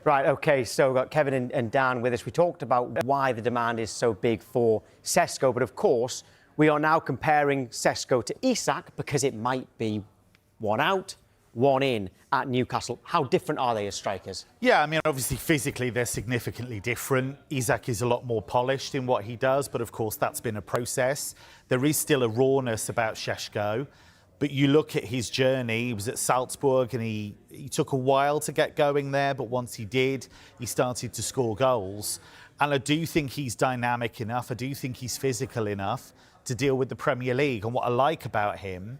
Right, OK, so we've got Kevin and Dan with us. We talked about why the demand is so big for Sesko, but of course, we are now comparing Sesko to Isak because it might be one out, one in at Newcastle. How different are they as strikers? Yeah, I mean, obviously, physically, they're significantly different. Isak is a lot more polished in what he does, but of course, that's been a process. There is still a rawness about Sesko. But you look at his journey, he was at Salzburg and he took a while to get going there, but once he did, he started to score goals. And I do think he's dynamic enough, I do think he's physical enough to deal with the Premier League. And what I like about him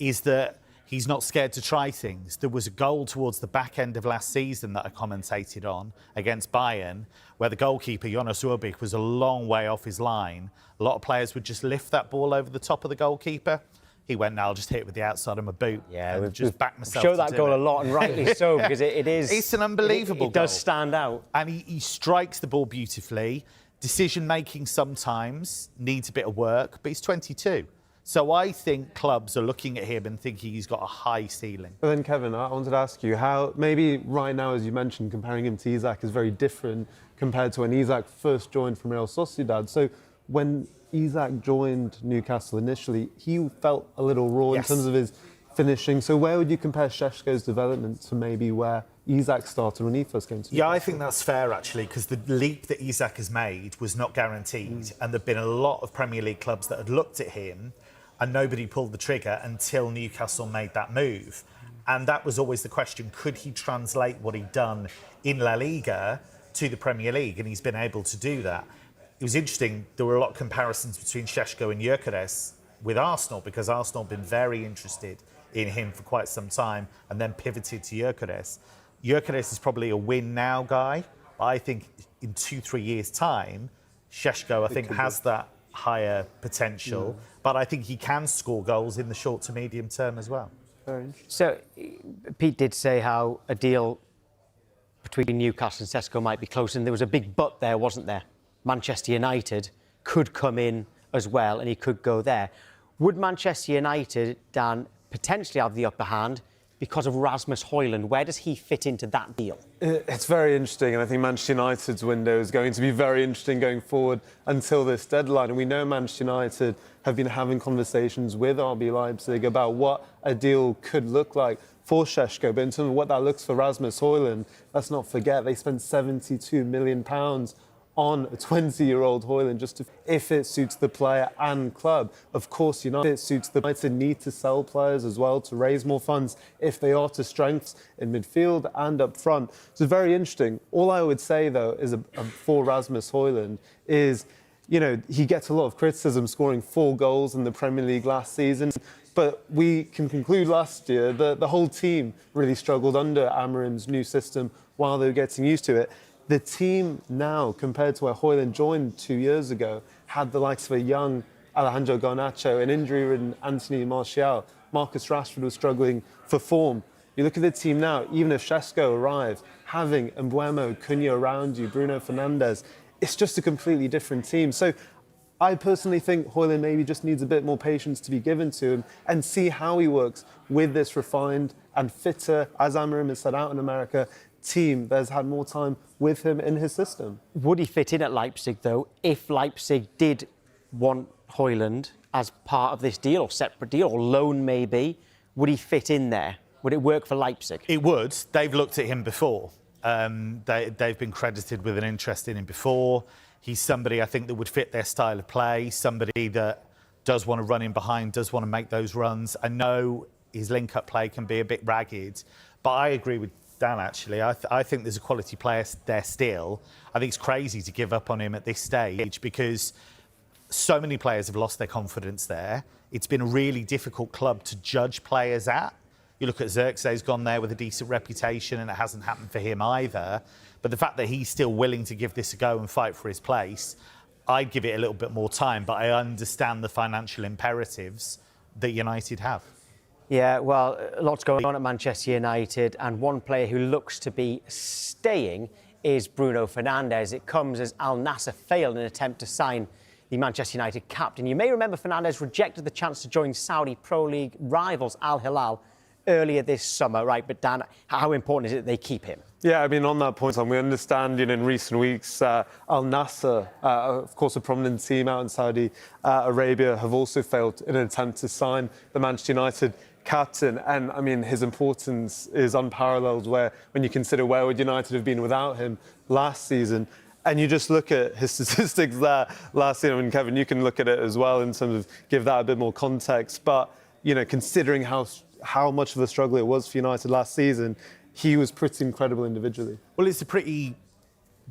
is that he's not scared to try things. There was a goal towards the back end of last season that I commentated on against Bayern, where the goalkeeper, Jonas Urbich, was a long way off his line. A lot of players would just lift that ball over the top of the goalkeeper. He went, now I'll just hit it with the outside of my boot. Yeah, we've just backed myself. Show that goal a lot, and rightly so, because it is. It's an unbelievable goal. It does stand out. And he strikes the ball beautifully. Decision making sometimes needs a bit of work, but he's 22. So I think clubs are looking at him and thinking he's got a high ceiling. But then, Kevin, I wanted to ask you how, maybe right now, as you mentioned, comparing him to Isak is very different compared to when Isak first joined from Real Sociedad. So when Isak joined Newcastle initially, he felt a little raw in terms of his finishing. So where would you compare Šeško's development to maybe where Isak started when he first came to Newcastle? Yeah, I think that's fair, actually, because the leap that Isak has made was not guaranteed. And there have been a lot of Premier League clubs that had looked at him and nobody pulled the trigger until Newcastle made that move. And that was always the question, could he translate what he'd done in La Liga to the Premier League? And he's been able to do that. It was interesting, there were a lot of comparisons between Šeško and Gyökeres with Arsenal, because Arsenal have been very interested in him for quite some time and then pivoted to Gyökeres. Gyökeres is probably a win now guy, but I think in 2-3 years' time, Šeško, I think, has that higher potential, but I think he can score goals in the short to medium term as well. Very interesting. So Pete did say how a deal between Newcastle and Sesko might be close, and there was a big but there, wasn't there? Manchester United could come in as well, and he could go there. Would Manchester United, Dan, potentially have the upper hand because of Rasmus Højlund? Where does he fit into that deal? It's very interesting, and I think Manchester United's window is going to be very interesting going forward until this deadline. And we know Manchester United have been having conversations with RB Leipzig about what a deal could look like for Šeško. But in terms of what that looks for Rasmus Højlund, let's not forget they spent £72 million on a 20-year-old Højlund, just to, if it suits the player and club. Of course, United suits the United need to sell players as well to raise more funds if they are to strengths in midfield and up front. So very interesting. All I would say, though, is for Rasmus Højlund is, you know, he gets a lot of criticism scoring 4 goals in the Premier League last season. But we can conclude last year that the whole team really struggled under Amorim's new system while they were getting used to it. The team now, compared to where Højlund joined 2 years ago, had the likes of a young Alejandro Garnacho, an injury-ridden Anthony Martial. Marcus Rashford was struggling for form. You look at the team now, even if Šeško arrives, having Mbeumo, Cunha around you, Bruno Fernandes, it's just a completely different team. So I personally think Højlund maybe just needs a bit more patience to be given to him and see how he works with this refined and fitter, as Amorim has set out in America, team that has had more time with him in his system. Would he fit in at Leipzig, though, if Leipzig did want Højlund as part of this deal, or separate deal, or loan maybe? Would he fit in there? Would it work for Leipzig? It would. They've looked at him before. They've been credited with an interest in him before. He's somebody, I think, that would fit their style of play, somebody that does want to run in behind, does want to make those runs. I know his link-up play can be a bit ragged, but I agree with Dan, actually. I think there's a quality player there still. I think it's crazy to give up on him at this stage because so many players have lost their confidence there. It's been a really difficult club to judge players at. You look at Xerxes, gone there with a decent reputation, and it hasn't happened for him either. But the fact that he's still willing to give this a go and fight for his place, I'd give it a little bit more time, but I understand the financial imperatives that United have. Yeah, well, lots going on at Manchester United, and one player who looks to be staying is Bruno Fernandes. It comes as Al Nassr failed in an attempt to sign the Manchester United captain. You may remember Fernandes rejected the chance to join Saudi Pro League rivals Al Hilal earlier this summer, right? But Dan, how important is it that they keep him? Yeah, I mean, on that point, we understand, in recent weeks, Al Nassr, of course, a prominent team out in Saudi Arabia, have also failed in an attempt to sign the Manchester United captain. And, I mean, his importance is unparalleled when you consider where would United have been without him last season. And you just look at his statistics there last season. I mean, Kevin, you can look at it as well in terms of give that a bit more context. But, considering how much of a struggle it was for United last season, he was pretty incredible individually. Well, it's a pretty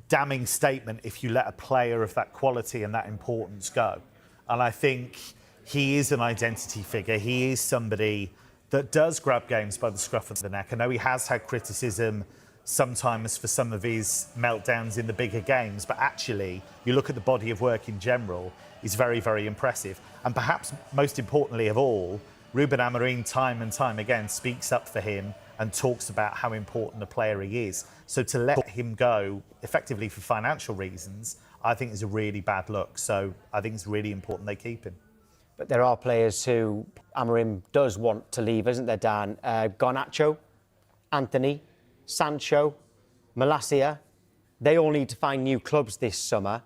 damning statement if you let a player of that quality and that importance go. And I think he is an identity figure. He is somebody that does grab games by the scruff of the neck. I know he has had criticism sometimes for some of his meltdowns in the bigger games, but actually, you look at the body of work in general, he's very, very impressive. And perhaps most importantly of all, Ruben Amorim time and time again speaks up for him and talks about how important a player he is. So to let him go effectively for financial reasons, I think is a really bad look. So I think it's really important they keep him. But there are players who Amorim does want to leave, isn't there, Dan? Garnacho, Anthony, Sancho, Malacia, they all need to find new clubs this summer.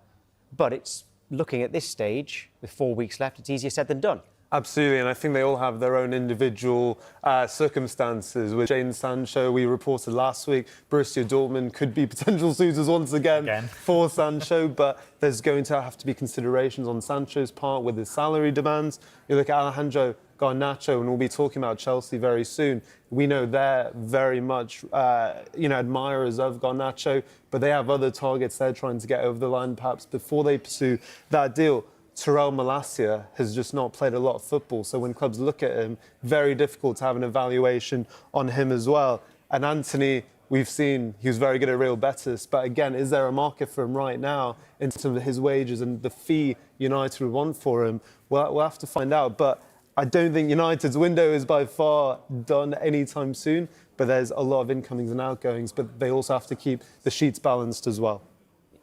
But it's looking at this stage, with 4 weeks left, it's easier said than done. Absolutely, and I think they all have their own individual circumstances. With Jadon Sancho, we reported last week, Borussia Dortmund could be potential suitors once again for Sancho, but there's going to have to be considerations on Sancho's part with his salary demands. You look at Alejandro Garnacho, and we'll be talking about Chelsea very soon. We know they're very much, admirers of Garnacho, but they have other targets they're trying to get over the line perhaps before they pursue that deal. Terrell Malacia has just not played a lot of football, so when clubs look at him, very difficult to have an evaluation on him as well. And Anthony, we've seen he was very good at Real Betis, but again, is there a market for him right now in terms of his wages and the fee United would want for him? Well, we'll have to find out, but I don't think United's window is by far done anytime soon, but there's a lot of incomings and outgoings, but they also have to keep the sheets balanced as well.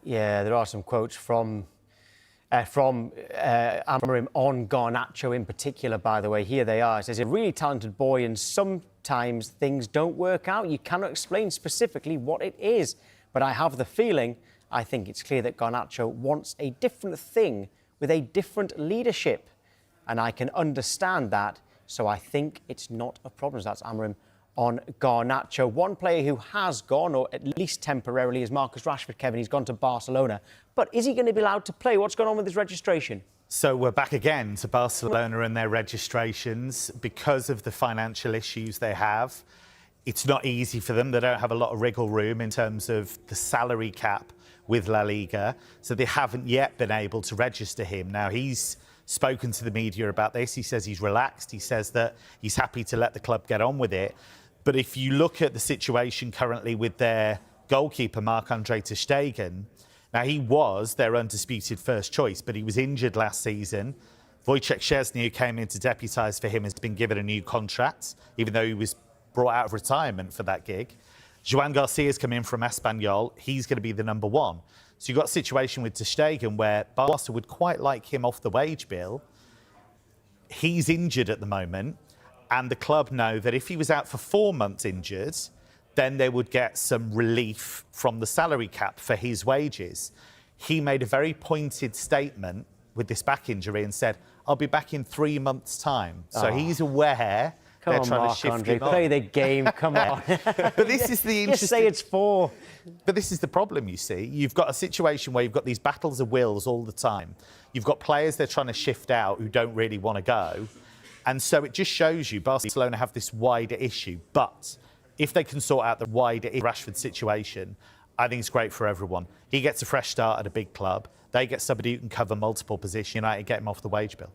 Yeah, there are some quotes from Amorim on Garnacho in particular, by the way. Here they are. It says, a really talented boy, and sometimes things don't work out. You cannot explain specifically what it is. But I have the feeling, I think it's clear that Garnacho wants a different thing with a different leadership. And I can understand that. So I think it's not a problem. So that's Amorim on Garnacho. One player who has gone, or at least temporarily, is Marcus Rashford. Kevin, he's gone to Barcelona. But is he going to be allowed to play? What's going on with his registration? So we're back again to Barcelona and their registrations. Because of the financial issues they have, it's not easy for them. They don't have a lot of wriggle room in terms of the salary cap with La Liga. So they haven't yet been able to register him. Now, he's spoken to the media about this. He says he's relaxed. He says that he's happy to let the club get on with it. But if you look at the situation currently with their goalkeeper, Marc-Andre ter Stegen, now he was their undisputed first choice, but he was injured last season. Wojciech Szczesny, who came in to deputise for him, has been given a new contract, even though he was brought out of retirement for that gig. Joan Garcia's come in from Espanyol. He's going to be the number one. So you've got a situation with ter Stegen where Barca would quite like him off the wage bill. He's injured at the moment. And the club know that if he was out for 4 months injured, then they would get some relief from the salary cap for his wages. He made a very pointed statement with this back injury and said, I'll be back in 3 months' time. So he's aware they're trying to shift him on. Play the game, come on. But this is the interesting... Just say it's 4. But this is the problem, you see. You've got a situation where you've got these battles of wills all the time. You've got players they're trying to shift out who don't really want to go. And so it just shows you Barcelona have this wider issue. But if they can sort out the wider Rashford situation, I think it's great for everyone. He gets a fresh start at a big club. They get somebody who can cover multiple positions. United get him off the wage bill.